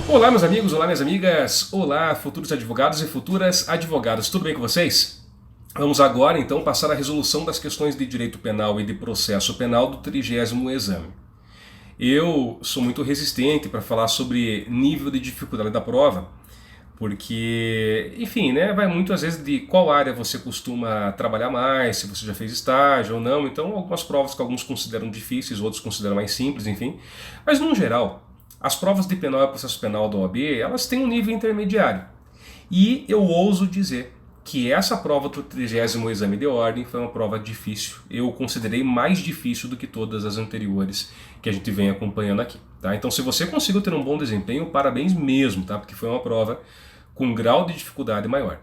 Olá, meus amigos, olá, minhas amigas, olá, futuros advogados e futuras advogadas, tudo bem com vocês? Vamos agora, então, passar a resolução das questões de direito penal e de processo penal do 30º exame. Eu sou muito resistente para falar sobre nível de dificuldade da prova, porque, enfim, né, vai muito às vezes de qual área você costuma trabalhar mais, se você já fez estágio ou não, então algumas provas que alguns consideram difíceis, outros consideram mais simples, enfim, mas no geral, as provas de penal e processo penal da OAB, elas têm um nível intermediário. E eu ouso dizer que essa prova do 30º exame de ordem foi uma prova difícil. Eu considerei mais difícil do que todas as anteriores que a gente vem acompanhando aqui. Tá? Então, se você conseguiu ter um bom desempenho, parabéns mesmo, tá? Porque foi uma prova com um grau de dificuldade maior.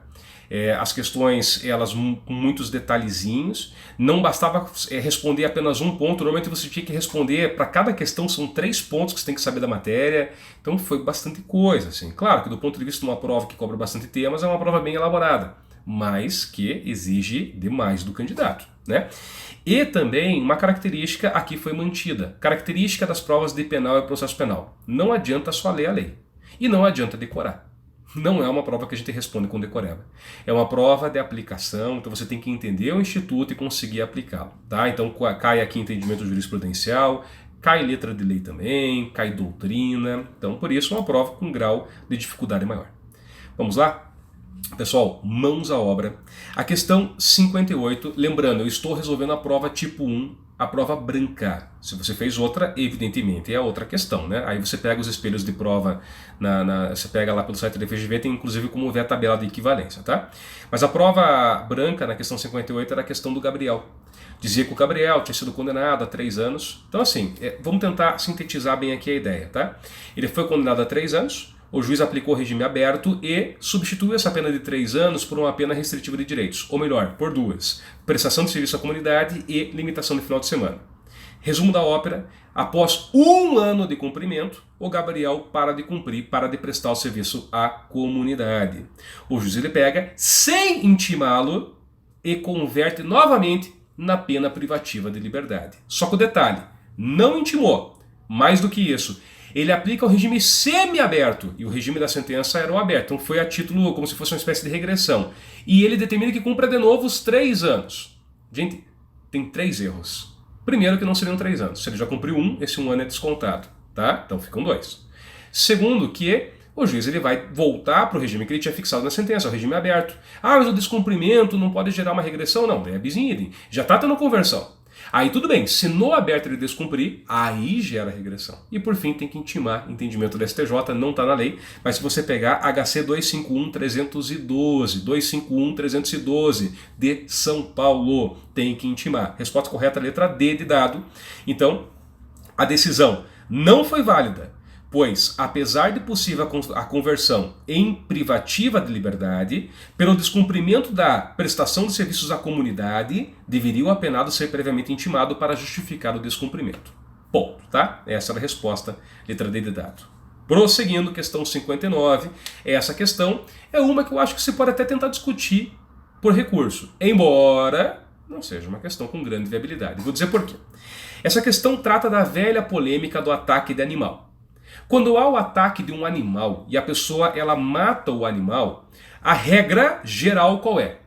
As questões, elas com muitos detalhezinhos, não bastava responder apenas um ponto, normalmente você tinha que responder, para cada questão são 3 pontos que você tem que saber da matéria, então foi bastante coisa, assim. Claro que do ponto de vista de uma prova que cobra bastante temas, é uma prova bem elaborada, mas que exige demais do candidato, né? E também uma característica aqui foi mantida, característica das provas de penal e processo penal, não adianta só ler a lei, e não adianta decorar. Não é uma prova que a gente responde com decoreba. É uma prova de aplicação, então você tem que entender o instituto e conseguir aplicá-lo. Tá? Então cai aqui entendimento jurisprudencial, cai letra de lei também, cai doutrina. Então por isso é uma prova com grau de dificuldade maior. Vamos lá? Pessoal, mãos à obra. A questão 58, lembrando, eu estou resolvendo a prova tipo 1, a prova branca. Se você fez outra, evidentemente é outra questão, né? Aí você pega os espelhos de prova, você pega lá pelo site da FGV, tem inclusive como ver a tabela de equivalência, tá? Mas a prova branca, na questão 58, era a questão do Gabriel. Dizia que o Gabriel tinha sido condenado a 3 anos. Então assim, vamos tentar sintetizar bem aqui a ideia, tá? Ele foi condenado a 3 anos, o juiz aplicou o regime aberto e substituiu essa pena de 3 anos por uma pena restritiva de direitos, ou melhor, por 2, prestação de serviço à comunidade e limitação de final de semana. Resumo da ópera, após 1 ano de cumprimento, o Gabriel para de cumprir, para de prestar o serviço à comunidade. O juiz ele pega, sem intimá-lo, e converte novamente na pena privativa de liberdade. Só que o detalhe, não intimou, mais do que isso, ele aplica o regime semi-aberto, e o regime da sentença era o aberto, então foi a título como se fosse uma espécie de regressão. E ele determina que cumpra de novo os 3 anos. Gente, tem 3 erros. Primeiro que não seriam 3 anos, se ele já cumpriu 1, esse 1 ano é descontado, tá? Então ficam 2. Segundo que o juiz ele vai voltar para o regime que ele tinha fixado na sentença, o regime aberto. Ah, mas o descumprimento não pode gerar uma regressão? Não, é bis in idem, já está tendo conversão. Aí tudo bem, se no aberto ele descumprir, aí gera regressão. E por fim tem que intimar, entendimento do STJ, não está na lei, mas se você pegar HC 251-312 de São Paulo, tem que intimar. Resposta correta, letra D de dado. Então, a decisão não foi válida, pois, apesar de possível a conversão em privativa de liberdade, pelo descumprimento da prestação de serviços à comunidade, deveria o apenado ser previamente intimado para justificar o descumprimento. Ponto, tá? Essa era a resposta, letra D de dado. Prosseguindo, questão 59, essa questão é uma que eu acho que você pode até tentar discutir por recurso, embora não seja uma questão com grande viabilidade. Vou dizer por quê. Essa questão trata da velha polêmica do ataque de animal. Quando há o ataque de um animal e a pessoa ela mata o animal, a regra geral qual é?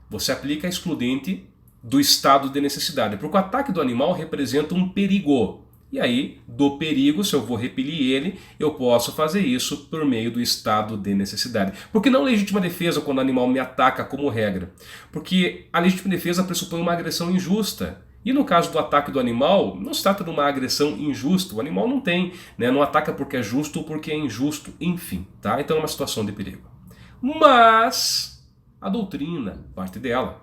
Você aplica a excludente do estado de necessidade, porque o ataque do animal representa um perigo. E aí, do perigo, se eu vou repelir ele, eu posso fazer isso por meio do estado de necessidade. Por que não legítima defesa quando o animal me ataca como regra? Porque a legítima defesa pressupõe uma agressão injusta. E no caso do ataque do animal, não se trata de uma agressão injusta. O animal não tem, né? Não ataca porque é justo ou porque é injusto, enfim. Tá? Então é uma situação de perigo. Mas a doutrina, parte dela,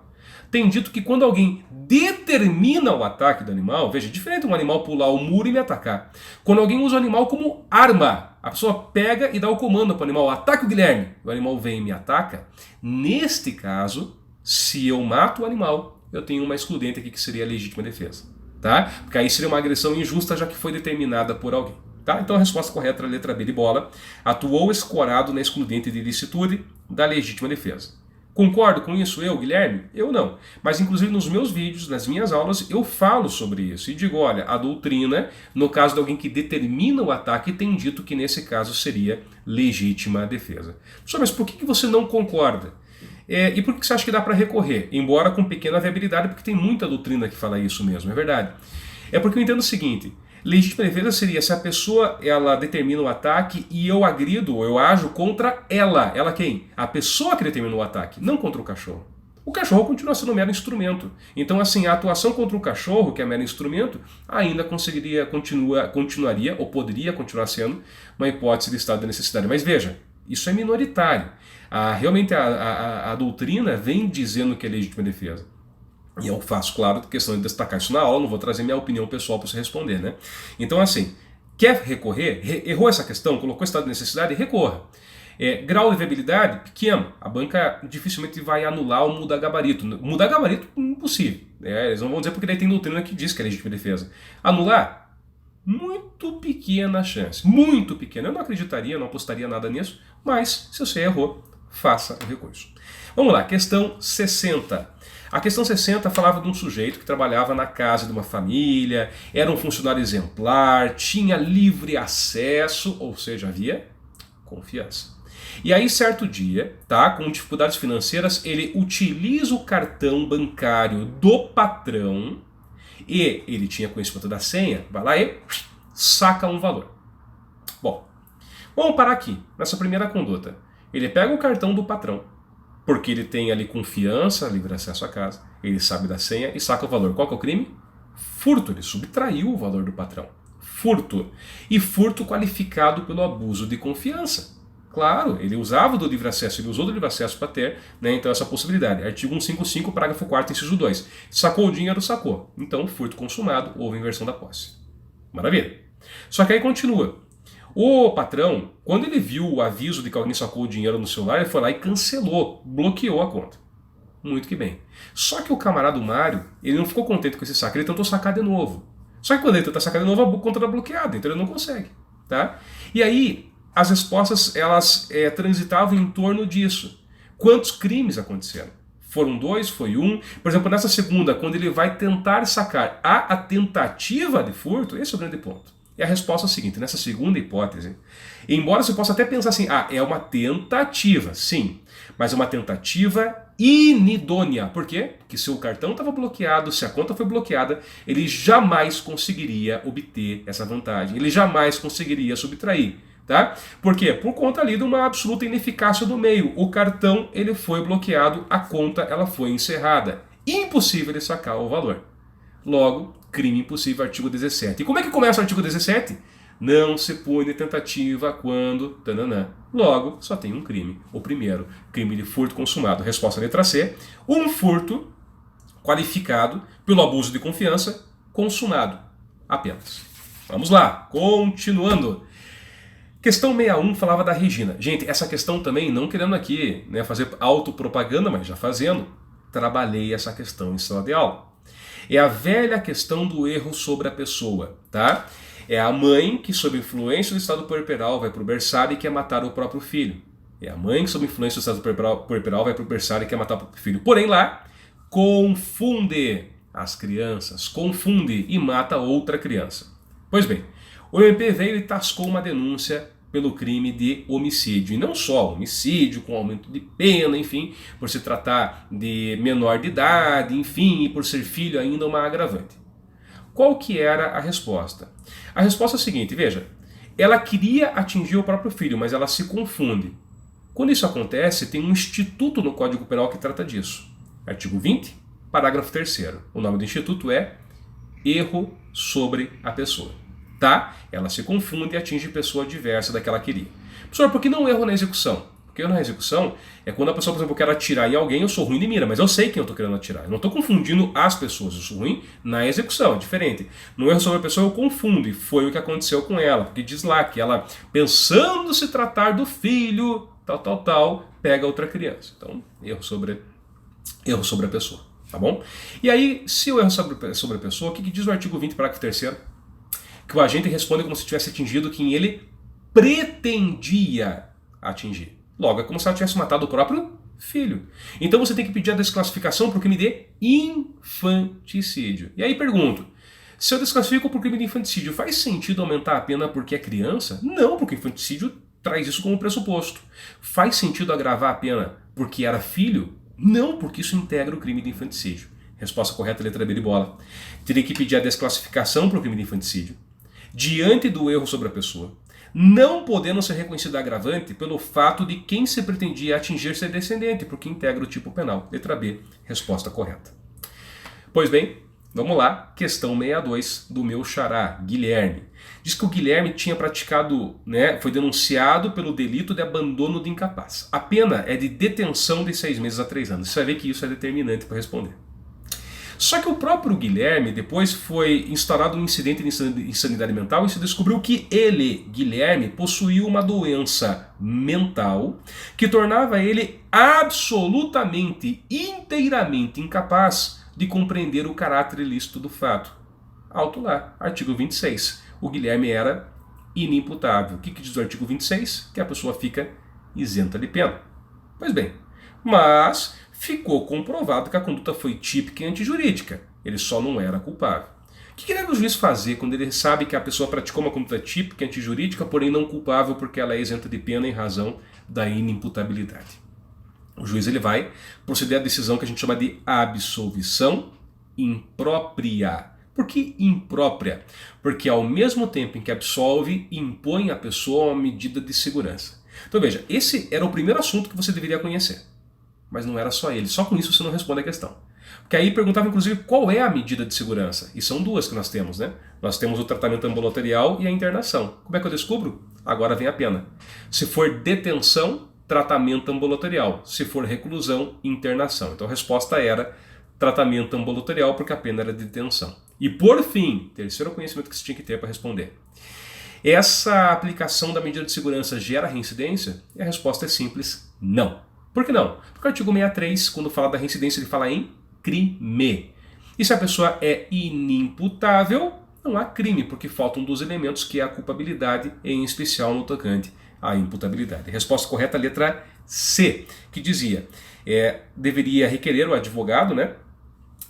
tem dito que quando alguém determina o ataque do animal, veja, diferente de um animal pular o muro e me atacar. Quando alguém usa o animal como arma, a pessoa pega e dá o comando para o animal, ataque o Guilherme, o animal vem e me ataca. Neste caso, se eu mato o animal, eu tenho uma excludente aqui que seria a legítima defesa, tá? Porque aí seria uma agressão injusta já que foi determinada por alguém, tá? Então a resposta correta é a letra B de bola. Atuou escorado na excludente de ilicitude da legítima defesa. Concordo com isso eu, Guilherme? Eu não. Mas inclusive nos meus vídeos, nas minhas aulas, eu falo sobre isso e digo, olha, a doutrina, no caso de alguém que determina o ataque, tem dito que nesse caso seria legítima defesa. Professor, mas por que você não concorda? E por que você acha que dá para recorrer? Embora com pequena viabilidade, porque tem muita doutrina que fala isso mesmo, é verdade. É porque eu entendo o seguinte, legítima defesa seria se a pessoa ela determina o ataque e eu agrido, ou eu ajo contra ela. Ela quem? A pessoa que determinou o ataque, não contra o cachorro. O cachorro continua sendo um mero instrumento. Então, assim, a atuação contra o cachorro, que é mero instrumento, ainda continuaria, ou poderia continuar sendo, uma hipótese de estado de necessidade. Mas veja, isso é minoritário. Realmente a doutrina vem dizendo que é legítima defesa. E eu faço, claro, questão de destacar isso na aula, não vou trazer minha opinião pessoal para você responder, né? Então, assim, quer recorrer? Errou essa questão, colocou estado de necessidade? Recorra. Grau de viabilidade? Pequeno. A banca dificilmente vai anular ou mudar gabarito. Mudar gabarito? Impossível. Eles não vão dizer porque daí tem doutrina que diz que é legítima defesa. Anular? Muito pequena a chance. Muito pequena. Eu não acreditaria, não apostaria nada nisso, mas se você errou, faça o recurso. Vamos lá, questão 60. A questão 60 falava de um sujeito que trabalhava na casa de uma família, era um funcionário exemplar, tinha livre acesso, ou seja, havia confiança. E aí, certo dia, tá, com dificuldades financeiras, ele utiliza o cartão bancário do patrão e ele tinha conhecimento da senha, vai lá e saca um valor. Bom, vamos parar aqui, nessa primeira conduta. Ele pega o cartão do patrão, porque ele tem ali confiança, livre acesso à casa, ele sabe da senha e saca o valor. Qual que é o crime? Furto, ele subtraiu o valor do patrão. Furto. E furto qualificado pelo abuso de confiança. Claro, ele usava do livre acesso, ele usou do livre acesso para ter, né, então essa possibilidade. Artigo 155, parágrafo 4º, inciso 2. Sacou o dinheiro, sacou. Então, furto consumado, houve inversão da posse. Maravilha. Só que aí continua. O patrão, quando ele viu o aviso de que alguém sacou o dinheiro no celular, ele foi lá e cancelou, bloqueou a conta. Muito que bem. Só que o camarada Mário, ele não ficou contente com esse saque, ele tentou sacar de novo. Só que quando ele tenta sacar de novo, a conta está bloqueada, então ele não consegue. Tá? E aí, as respostas elas transitavam em torno disso. Quantos crimes aconteceram? Foram 2? Foi 1? Por exemplo, nessa segunda, quando ele vai tentar sacar a tentativa de furto, esse é o grande ponto. E a resposta é a seguinte, nessa segunda hipótese, embora você possa até pensar assim, é uma tentativa, sim, mas é uma tentativa inidônea. Por quê? Porque se o cartão estava bloqueado, se a conta foi bloqueada, ele jamais conseguiria obter essa vantagem, ele jamais conseguiria subtrair. Tá? Por quê? Por conta ali de uma absoluta ineficácia do meio. O cartão ele foi bloqueado, a conta ela foi encerrada. Impossível ele sacar o valor. Logo, crime impossível, artigo 17. E como é que começa o artigo 17? Não se pune tentativa quando... Tananã. Logo, só tem um crime. O primeiro, crime de furto consumado. Resposta letra C. Um furto qualificado pelo abuso de confiança consumado. Apenas. Vamos lá, continuando. Questão 61 falava da Regina. Gente, essa questão também, não querendo aqui fazer autopropaganda, mas já fazendo, trabalhei essa questão em sala de aula. É a velha questão do erro sobre a pessoa, tá? É a mãe que, sob influência do estado puerperal, vai para o berçário e quer matar o próprio filho. É a mãe que, sob influência do estado puerperal, vai para o berçário e quer matar o próprio filho. Porém, lá, confunde as crianças, confunde e mata outra criança. Pois bem, o MP veio e tascou uma denúncia pelo crime de homicídio. E não só homicídio, com aumento de pena, enfim, por se tratar de menor de idade, enfim, e por ser filho ainda uma agravante. Qual que era a resposta? A resposta é a seguinte, veja, ela queria atingir o próprio filho, mas ela se confunde. Quando isso acontece, tem um instituto no Código Penal que trata disso. Artigo 20, parágrafo 3º. O nome do instituto é erro sobre a pessoa. Tá? Ela se confunde e atinge pessoa diversa daquela que queria. Professor, por que não erro na execução? Porque erro na execução é quando a pessoa, por exemplo, quer atirar em alguém, eu sou ruim de mira, mas eu sei quem eu estou querendo atirar. Eu não estou confundindo as pessoas, eu sou ruim na execução, é diferente. No erro sobre a pessoa eu confundo, e foi o que aconteceu com ela, porque diz lá que ela, pensando se tratar do filho, tal, pega outra criança. Então, erro sobre a pessoa, tá bom? E aí, se o erro sobre a pessoa, o que diz o artigo 20, parágrafo 3º? Que o agente responde como se tivesse atingido quem ele pretendia atingir. Logo, é como se ela tivesse matado o próprio filho. Então você tem que pedir a desclassificação por crime de infanticídio. E aí pergunto, se eu desclassifico por crime de infanticídio, faz sentido aumentar a pena porque é criança? Não, porque infanticídio traz isso como pressuposto. Faz sentido agravar a pena porque era filho? Não, porque isso integra o crime de infanticídio. Resposta correta, letra B de bola. Teria que pedir a desclassificação por crime de infanticídio, diante do erro sobre a pessoa, não podendo ser reconhecido agravante pelo fato de quem se pretendia atingir ser descendente, porque integra o tipo penal. Letra B, resposta correta. Pois bem, vamos lá, questão 62 do meu xará, Guilherme. Diz que o Guilherme tinha praticado, foi denunciado pelo delito de abandono de incapaz. A pena é de detenção de 6 meses a 3 anos. Você vai ver que isso é determinante para responder. Só que o próprio Guilherme, depois foi instaurado um incidente de insanidade mental e se descobriu que ele, Guilherme, possuía uma doença mental que tornava ele absolutamente, inteiramente incapaz de compreender o caráter ilícito do fato. Alto lá, artigo 26. O Guilherme era inimputável. O que diz o artigo 26? Que a pessoa fica isenta de pena. Pois bem, mas ficou comprovado que a conduta foi típica e antijurídica. Ele só não era culpável. O que deve o juiz fazer quando ele sabe que a pessoa praticou uma conduta típica e antijurídica, porém não culpável porque ela é isenta de pena em razão da inimputabilidade? O juiz ele vai proceder à decisão que a gente chama de absolvição imprópria. Por que imprópria? Porque ao mesmo tempo em que absolve, impõe à pessoa uma medida de segurança. Então veja, esse era o primeiro assunto que você deveria conhecer. Mas não era só ele. Só com isso você não responde a questão. Porque aí perguntava inclusive qual é a medida de segurança. E são duas que nós temos, né? Nós temos o tratamento ambulatorial e a internação. Como é que eu descubro? Agora vem a pena. Se for detenção, tratamento ambulatorial. Se for reclusão, internação. Então a resposta era tratamento ambulatorial porque a pena era de detenção. E por fim, terceiro conhecimento que você tinha que ter para responder. Essa aplicação da medida de segurança gera reincidência? E a resposta é simples, não. Por que não? Porque o artigo 63, quando fala da reincidência, ele fala em crime. E se a pessoa é inimputável, não há crime, porque faltam dos elementos que é a culpabilidade, em especial no tocante à imputabilidade. Resposta correta, letra C, que dizia, deveria requerer o advogado,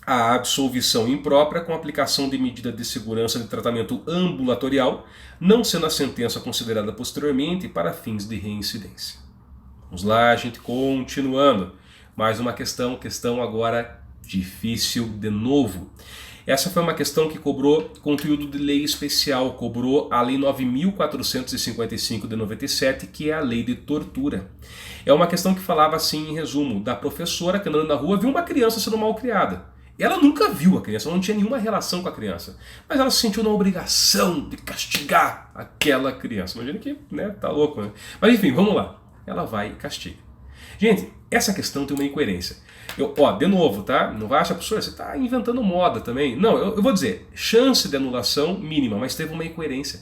a absolvição imprópria com aplicação de medida de segurança de tratamento ambulatorial, não sendo a sentença considerada posteriormente para fins de reincidência. Vamos lá, gente, continuando. Mais uma questão agora difícil de novo. Essa foi uma questão que cobrou conteúdo de lei especial, cobrou a Lei 9.455 de 97, que é a lei de tortura. É uma questão que falava assim, em resumo, da professora que andando na rua viu uma criança sendo mal criada. Ela nunca viu a criança, não tinha nenhuma relação com a criança, mas ela se sentiu na obrigação de castigar aquela criança. Imagina que, tá louco, né? Mas enfim, vamos lá. Ela vai e castiga. Gente, essa questão tem uma incoerência. De novo, tá? Não vai achar, professor, você está inventando moda também. Não, eu vou dizer, chance de anulação mínima, mas teve uma incoerência.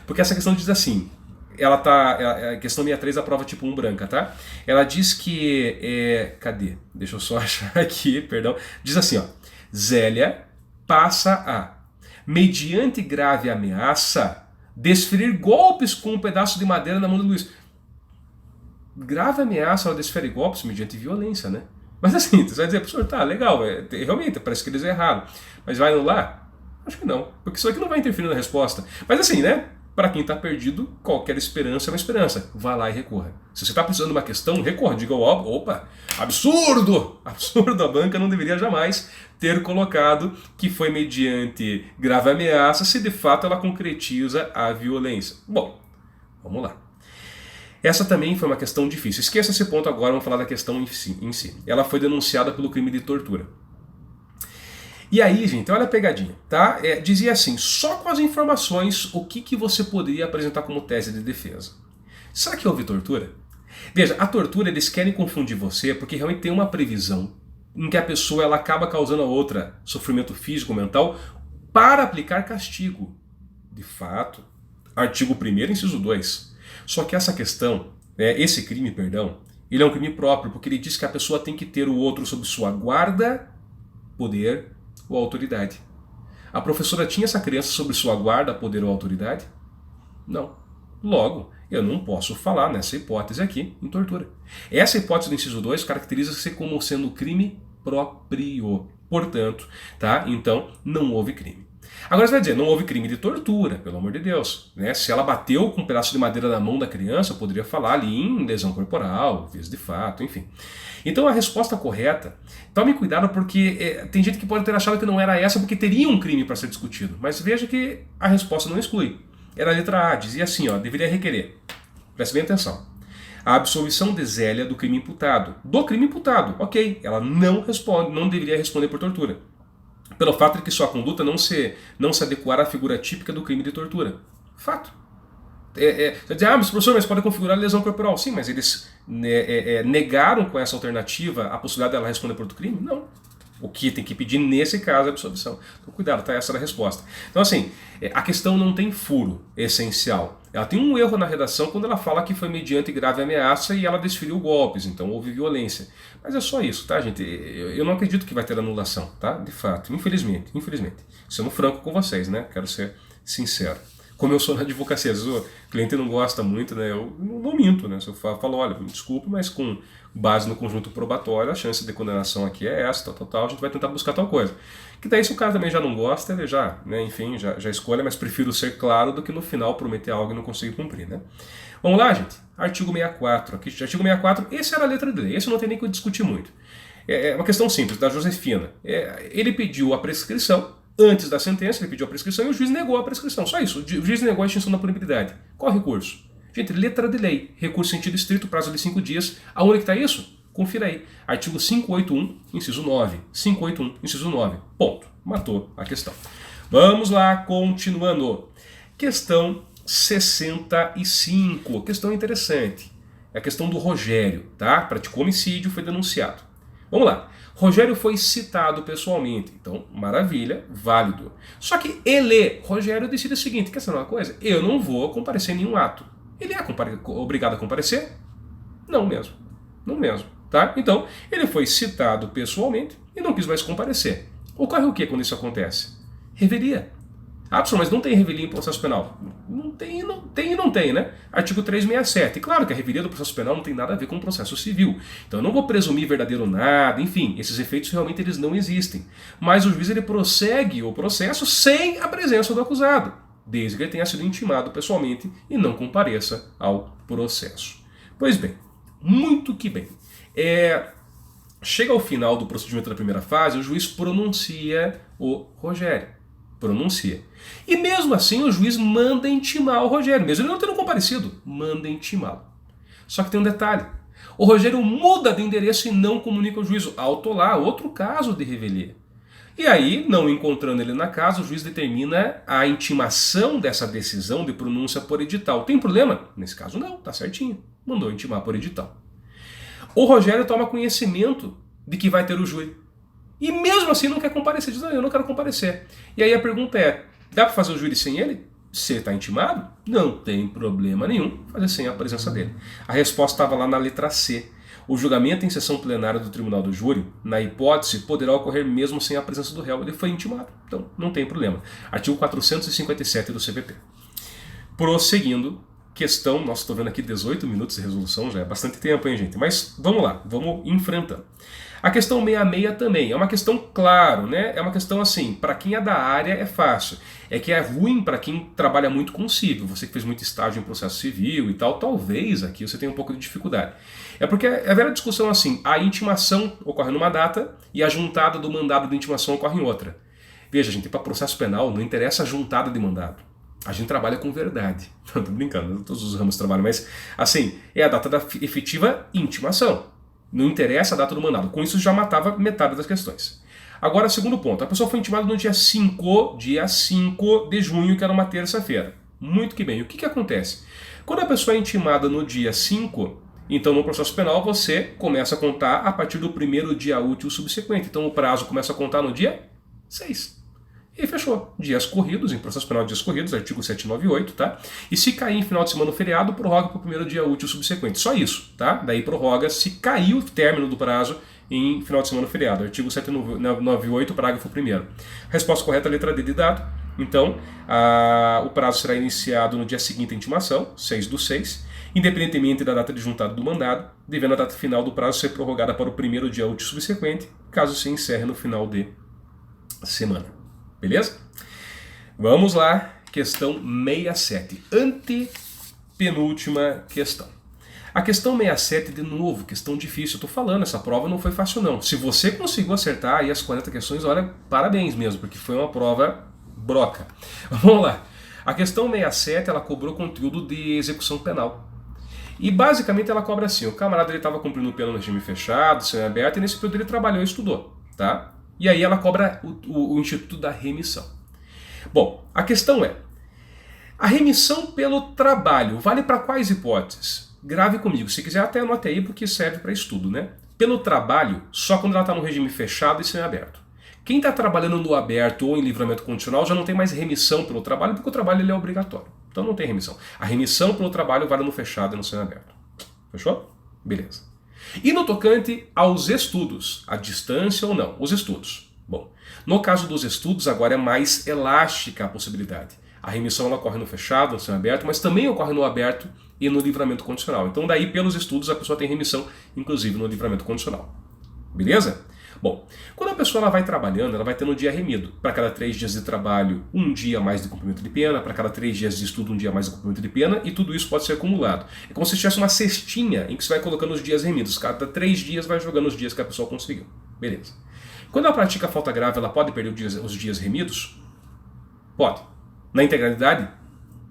Porque essa questão diz assim, a questão 63 da prova tipo 1 branca, tá? Ela diz que, cadê? Deixa eu só achar aqui, perdão. Diz assim, ó, Zélia passa a, mediante grave ameaça, desferir golpes com um pedaço de madeira na mão de Luiz. Grave ameaça ela desfere golpes mediante violência, né? Mas assim, você vai dizer, professor, tá, legal, realmente, parece que eles erraram. Mas vai anular? Acho que não, porque isso aqui não vai interferir na resposta. Mas assim, para quem está perdido, qualquer esperança é uma esperança. Vá lá e recorra. Se você está precisando de uma questão, recorra. Diga, opa, absurdo! Absurdo, a banca não deveria jamais ter colocado que foi mediante grave ameaça se de fato ela concretiza a violência. Bom, vamos lá. Essa também foi uma questão difícil. Esqueça esse ponto agora, vamos falar da questão em si. Ela foi denunciada pelo crime de tortura. E aí, gente, olha a pegadinha, tá? Dizia assim, só com as informações, o que você poderia apresentar como tese de defesa? Será que houve tortura? Veja, a tortura, eles querem confundir você porque realmente tem uma previsão em que a pessoa ela acaba causando a outra sofrimento físico, mental, para aplicar castigo. De fato, artigo 1º, inciso 2. Só que essa questão, esse crime, ele é um crime próprio, porque ele diz que a pessoa tem que ter o outro sob sua guarda, poder ou autoridade. A professora tinha essa criança sob sua guarda, poder ou autoridade? Não. Logo, eu não posso falar nessa hipótese aqui em tortura. Essa hipótese do inciso 2 caracteriza-se como sendo crime próprio. Portanto, tá? Então, não houve crime. Agora você vai dizer, não houve crime de tortura, pelo amor de Deus. Né? Se ela bateu com um pedaço de madeira na mão da criança, eu poderia falar ali em lesão corporal, vias de fato, enfim. Então a resposta correta, tome cuidado porque tem gente que pode ter achado que não era essa porque teria um crime para ser discutido. Mas veja que a resposta não exclui. Era a letra A, dizia assim, ó, deveria requerer. Preste bem atenção. A absolvição de Zélia do crime imputado. Do crime imputado, ok. Ela não responde, não deveria responder por tortura. Pelo fato de que sua conduta não se adequar à figura típica do crime de tortura. Fato. Você diz, mas professor, mas pode configurar lesão corporal. Sim, mas eles negaram com essa alternativa a possibilidade dela responder por outro crime? Não. O que tem que pedir nesse caso é a absolvição. Então cuidado, tá? Essa era a resposta. Então assim, a questão não tem furo essencial. Ela tem um erro na redação quando ela fala que foi mediante grave ameaça e ela desferiu golpes, então houve violência. Mas é só isso, tá, gente? Eu não acredito que vai ter anulação, tá? De fato, infelizmente. Sendo franco com vocês, né? Quero ser sincero. Como eu sou na advocacia, às vezes o cliente não gosta muito, né? Eu não minto, né? Se eu falo, olha, me desculpe, mas com base no conjunto probatório, a chance de condenação aqui é essa, tal, a gente vai tentar buscar tal coisa. Que daí se o cara também já não gosta, ele já, né, enfim, já escolhe, mas prefiro ser claro do que no final prometer algo e não conseguir cumprir, né? Vamos lá, gente? Artigo 64. Aqui, artigo 64, esse era a letra dele, esse não tem nem que discutir muito. É uma questão simples, da Josefina. Ele pediu a prescrição, antes da sentença, ele pediu a prescrição e o juiz negou a prescrição. Só isso, o juiz negou a extinção da punibilidade. Qual recurso? Gente, letra de lei, recurso em sentido estrito, prazo de 5 dias. Aonde que está isso? Confira aí. Artigo 581, inciso 9. 581, inciso 9. Ponto. Matou a questão. Vamos lá, continuando. Questão 65. Questão interessante. É a questão do Rogério, tá? Praticou homicídio, foi denunciado. Vamos lá. Rogério foi citado pessoalmente. Então, maravilha, válido. Só que Rogério, decide o seguinte, quer saber uma coisa? Eu não vou comparecer em nenhum ato. Ele é obrigado a comparecer? Não mesmo. Não mesmo. Tá? Então, ele foi citado pessoalmente e não quis mais comparecer. Ocorre o que quando isso acontece? Revelia. Ah, professor, mas não tem revelia em processo penal. Não tem, né? Artigo 367. Claro que a revelia do processo penal não tem nada a ver com o processo civil. Então eu não vou presumir verdadeiro nada, enfim, esses efeitos realmente eles não existem. Mas o juiz ele prossegue o processo sem a presença do acusado, desde que ele tenha sido intimado pessoalmente e não compareça ao processo. Pois bem, muito que bem. Chega ao final do procedimento da primeira fase, o juiz pronuncia o Rogério. Pronuncia. E mesmo assim o juiz manda intimar o Rogério, mesmo ele não tendo comparecido, manda intimá-lo. Só que tem um detalhe. O Rogério muda de endereço e não comunica ao juízo. Autolar, outro caso de revelia. E aí, não encontrando ele na casa, o juiz determina a intimação dessa decisão de pronúncia por edital. Tem problema? Nesse caso não, tá certinho. Mandou intimar por edital. O Rogério toma conhecimento de que vai ter o júri. E mesmo assim não quer comparecer, diz, não, eu não quero comparecer. E aí a pergunta é, dá para fazer o júri sem ele? Se ele está intimado? Não tem problema nenhum fazer sem a presença dele. A resposta estava lá na letra C. O julgamento em sessão plenária do tribunal do júri, na hipótese, poderá ocorrer mesmo sem a presença do réu. Ele foi intimado, então não tem problema. Artigo 457 do CPP. Prosseguindo, questão, nossa, estou vendo aqui 18 minutos de resolução, já é bastante tempo, hein, gente? Mas vamos lá, vamos enfrentando. A questão 66 também é uma questão, claro, né? É uma questão assim, para quem é da área é fácil. É que é ruim para quem trabalha muito com civil. Você que fez muito estágio em processo civil e tal, talvez aqui você tenha um pouco de dificuldade. É porque a velha discussão assim, a intimação ocorre numa data e a juntada do mandado de intimação ocorre em outra. Veja, gente, para processo penal não interessa a juntada de mandado. A gente trabalha com verdade. Não, tô brincando, todos os ramos trabalham, mas assim, é a data da efetiva intimação. Não interessa a data do mandado. Com isso já matava metade das questões. Agora, segundo ponto. A pessoa foi intimada no dia 5 de junho, que era uma terça-feira. Muito que bem. O que acontece? Quando a pessoa é intimada no dia 5, então no processo penal você começa a contar a partir do primeiro dia útil subsequente. Então o prazo começa a contar no dia 6. E fechou. Dias corridos, em processo penal dias corridos, artigo 798, tá? E se cair em final de semana ou feriado, prorroga para o primeiro dia útil subsequente. Só isso, tá? Daí prorroga se cair o término do prazo em final de semana ou feriado. Artigo 798, parágrafo 1º. Resposta correta, letra D de dado. Então, o prazo será iniciado no dia seguinte à intimação, 6/6, independentemente da data de juntado do mandado, devendo a data final do prazo ser prorrogada para o primeiro dia útil subsequente, caso se encerre no final de semana. Beleza? Vamos lá, questão 67, antepenúltima questão. A questão 67, de novo, questão difícil. Eu tô falando, essa prova não foi fácil não. Se você conseguiu acertar aí as 40 questões, olha, parabéns mesmo, porque foi uma prova broca. Vamos lá. A questão 67, ela cobrou conteúdo de execução penal. E basicamente ela cobra assim, o camarada estava cumprindo pena no regime fechado, semiaberto, e nesse período ele trabalhou e estudou, tá? E aí ela cobra o instituto da remissão. Bom, a questão é, a remissão pelo trabalho vale para quais hipóteses? Grave comigo, se quiser até anote aí porque serve para estudo, né? Pelo trabalho, só quando ela está no regime fechado e semiaberto. Quem está trabalhando no aberto ou em livramento condicional já não tem mais remissão pelo trabalho, porque o trabalho ele é obrigatório. Então não tem remissão. A remissão pelo trabalho vale no fechado e no semiaberto. Fechou? Beleza. E no tocante aos estudos, a distância ou não, os estudos. Bom, no caso dos estudos agora é mais elástica a possibilidade. A remissão ela ocorre no fechado, no semiaberto, mas também ocorre no aberto e no livramento condicional. Então daí pelos estudos a pessoa tem remissão, inclusive no livramento condicional. Beleza? Bom, quando a pessoa ela vai trabalhando, ela vai tendo um dia remido. Para cada 3 dias de trabalho, um dia mais de cumprimento de pena. Para cada 3 dias de estudo, um dia mais de cumprimento de pena. E tudo isso pode ser acumulado. É como se tivesse uma cestinha em que você vai colocando os dias remidos. Cada 3 dias vai jogando os dias que a pessoa conseguiu. Beleza. Quando ela pratica falta grave, ela pode perder os dias remidos? Pode. Na integralidade?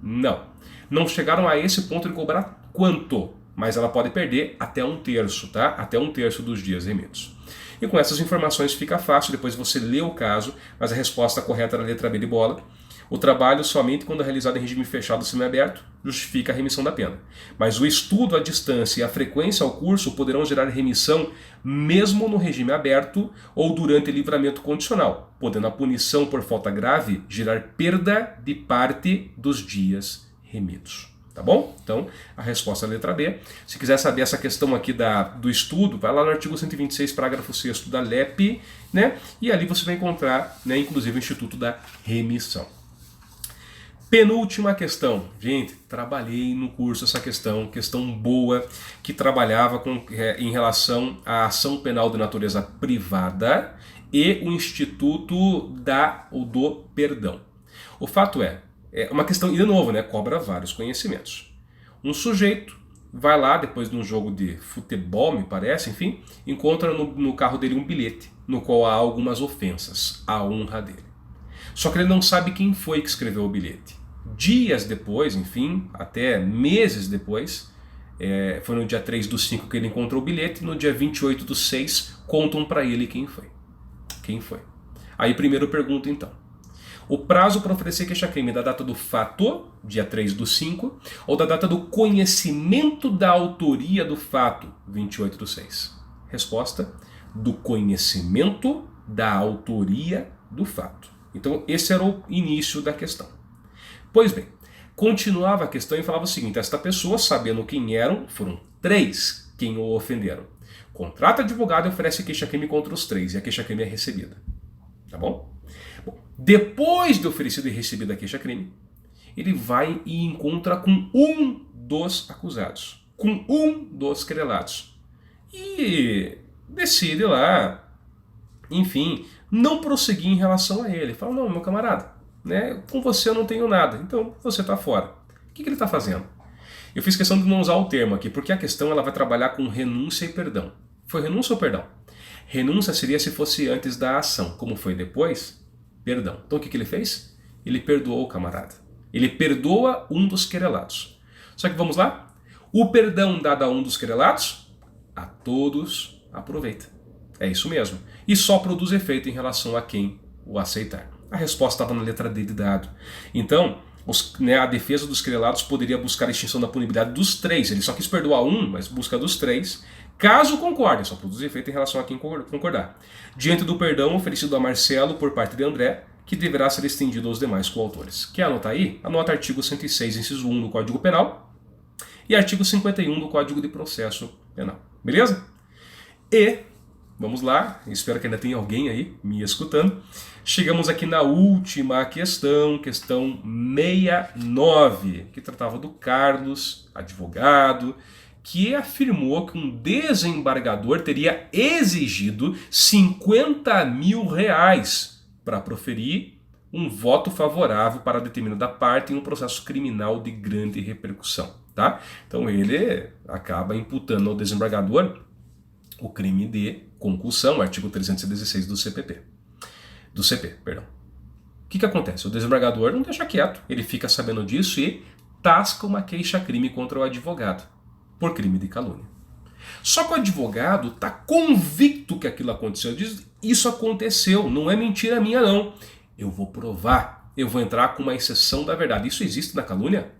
Não. Não chegaram a esse ponto de cobrar quanto, mas ela pode perder até 1/3, tá? Até 1/3 dos dias remidos. E com essas informações fica fácil, depois você lê o caso, mas a resposta correta era a letra B de bola. O trabalho, somente quando é realizado em regime fechado ou semiaberto, justifica a remissão da pena. Mas o estudo à distância e a frequência ao curso poderão gerar remissão mesmo no regime aberto ou durante livramento condicional, podendo a punição por falta grave gerar perda de parte dos dias remidos. Tá bom? Então, a resposta é a letra B. Se quiser saber essa questão aqui do estudo, vai lá no artigo 126, parágrafo 6º da LEP, né? E ali você vai encontrar, né, inclusive, o Instituto da Remissão. Penúltima questão. Gente, trabalhei no curso essa questão boa, que trabalhava em relação à ação penal de natureza privada e o Instituto do Perdão. O fato é uma questão, e de novo, né, cobra vários conhecimentos. Um sujeito vai lá, depois de um jogo de futebol, me parece, enfim, encontra no carro dele um bilhete, no qual há algumas ofensas à honra dele. Só que ele não sabe quem foi que escreveu o bilhete. Dias depois, enfim, até meses depois, foi no dia 3/5 que ele encontrou o bilhete, no dia 28/6 contam para ele quem foi. Quem foi? Aí primeiro eu pergunto então, o prazo para oferecer queixa-crime da data do fato, dia 3/5, ou da data do conhecimento da autoria do fato, 28/6? Resposta, do conhecimento da autoria do fato. Então esse era o início da questão. Pois bem, continuava a questão e falava o seguinte, esta pessoa, sabendo quem eram, foram 3 quem o ofenderam. Contrata advogado e oferece queixa-crime contra os 3, e a queixa-crime é recebida. Tá bom? Depois de oferecido e recebido a queixa-crime, ele vai e encontra com um dos acusados, com um dos querelados. E decide lá, enfim, não prosseguir em relação a ele. Fala, não, meu camarada, né, com você eu não tenho nada, então você está fora. O que ele está fazendo? Eu fiz questão de não usar o termo aqui, porque a questão ela vai trabalhar com renúncia e perdão. Foi renúncia ou perdão? Renúncia seria se fosse antes da ação, como foi depois, perdão. Então o que ele fez? Ele perdoou o camarada. Ele perdoa um dos querelados. Só que vamos lá? O perdão dado a um dos querelados, a todos aproveita. É isso mesmo. E só produz efeito em relação a quem o aceitar. A resposta estava na letra D de dado. Então, a defesa dos querelados poderia buscar a extinção da punibilidade dos 3. Ele só quis perdoar um, mas busca dos 3. Caso concorde, só produz efeito em relação a quem concordar. Diante do perdão oferecido a Marcelo por parte de André, que deverá ser estendido aos demais coautores. Quer anotar aí? Anota artigo 106, inciso 1 do Código Penal e artigo 51 do Código de Processo Penal. Beleza? E, vamos lá, espero que ainda tenha alguém aí me escutando. Chegamos aqui na última questão, questão 69, que tratava do Carlos, advogado, que afirmou que um desembargador teria exigido 50 mil reais para proferir um voto favorável para determinada parte em um processo criminal de grande repercussão. Tá? Então ele acaba imputando ao desembargador o crime de concussão, artigo 316 do CP. O que acontece? O desembargador não deixa quieto, ele fica sabendo disso e tasca uma queixa-crime contra o advogado, por crime de calúnia. Só que o advogado está convicto que aquilo aconteceu, diz, isso aconteceu, não é mentira minha não, eu vou provar, eu vou entrar com uma exceção da verdade. Isso existe na calúnia?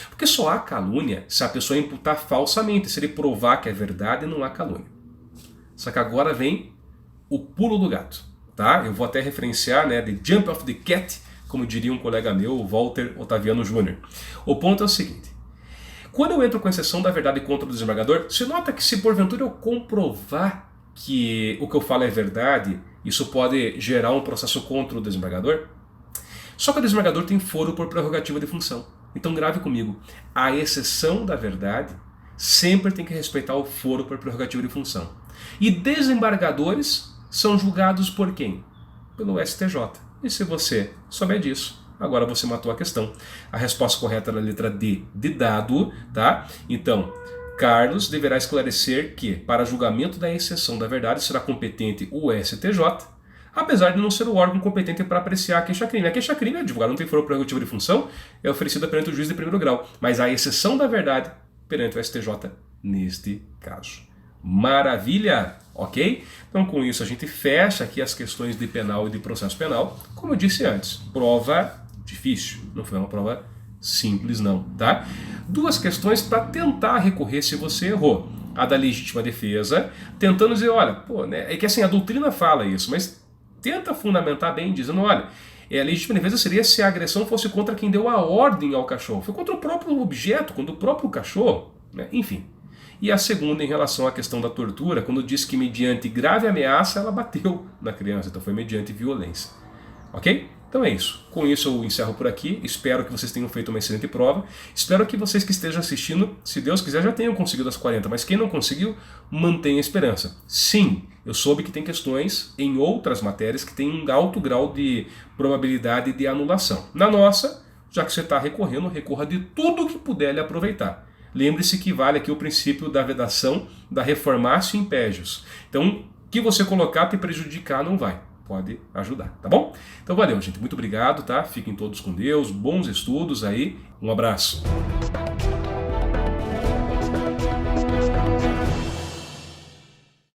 Porque só há calúnia se a pessoa imputar falsamente, se ele provar que é verdade, não há calúnia. Só que agora vem o pulo do gato. Tá? Eu vou até referenciar, né, The Jump of the Cat, como diria um colega meu, Walter Otaviano Jr. O ponto é o seguinte: quando eu entro com a exceção da verdade contra o desembargador, se nota que se porventura eu comprovar que o que eu falo é verdade, isso pode gerar um processo contra o desembargador? Só que o desembargador tem foro por prerrogativa de função. Então grave comigo, a exceção da verdade sempre tem que respeitar o foro por prerrogativa de função. E desembargadores são julgados por quem? Pelo STJ. E se você souber disso, agora você matou a questão. A resposta correta era a letra D, de dado, tá? Então, Carlos deverá esclarecer que, para julgamento da exceção da verdade, será competente o STJ, apesar de não ser o órgão competente para apreciar a queixa-crime. A queixa-crime, o advogado não tem foro prerrogativa de função, é oferecida perante o juiz de primeiro grau, mas a exceção da verdade perante o STJ neste caso. Maravilha, ok? Então com isso a gente fecha aqui as questões de penal e de processo penal. Como eu disse antes, prova difícil, não foi uma prova simples não, tá? Duas questões para tentar recorrer se você errou. A da legítima defesa, tentando dizer, olha, pô, né, é que assim, a doutrina fala isso, mas tenta fundamentar bem, dizendo, olha, a legítima defesa seria se a agressão fosse contra quem deu a ordem ao cachorro, foi contra o próprio objeto, contra o próprio cachorro, né? Enfim. E a segunda em relação à questão da tortura, quando diz que mediante grave ameaça ela bateu na criança, então foi mediante violência. Ok? Então é isso. Com isso eu encerro por aqui. Espero que vocês tenham feito uma excelente prova. Espero que vocês que estejam assistindo, se Deus quiser, já tenham conseguido as 40. Mas quem não conseguiu, mantenha a esperança. Sim, eu soube que tem questões em outras matérias que têm um alto grau de probabilidade de anulação. Na nossa, já que você está recorrendo, recorra de tudo que puder lhe aproveitar. Lembre-se que vale aqui o princípio da vedação da reformatio impégios. Então, o que você colocar te prejudicar não vai. Pode ajudar, tá bom? Então valeu, gente. Muito obrigado, tá? Fiquem todos com Deus. Bons estudos aí. Um abraço.